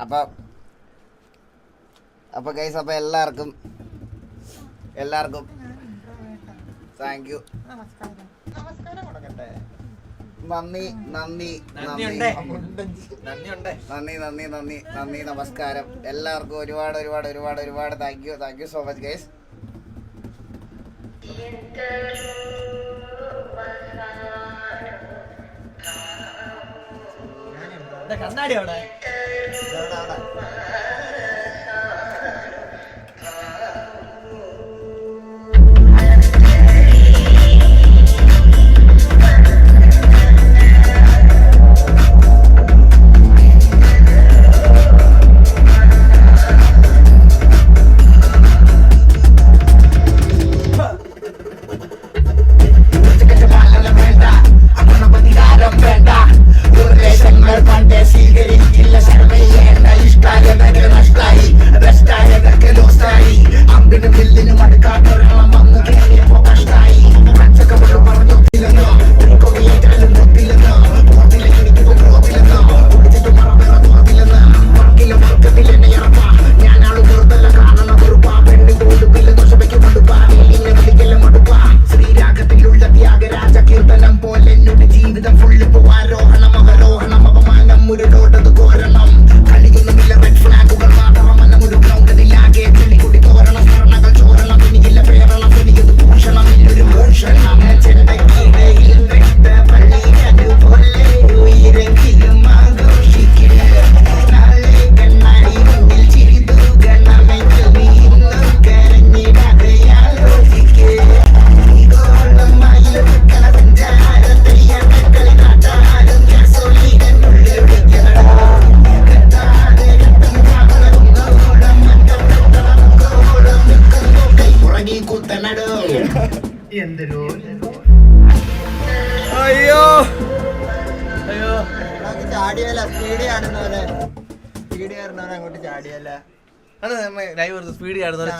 അപ്പൊ ഗൈസ്, അപ്പൊ എല്ലാവർക്കും താങ്ക് യു. നന്ദി നമസ്കാരം. എല്ലാവർക്കും ഒരുപാട് thank you so much guys. കണ്ണാടി അവിടെ അയ്യോ ചാടിയല്ല സ്പീഡ് ചാടുന്നവരെ അങ്ങോട്ട് ചാടിയല്ല ലൈവ് സ്പീഡ് ചാടുന്നവരെ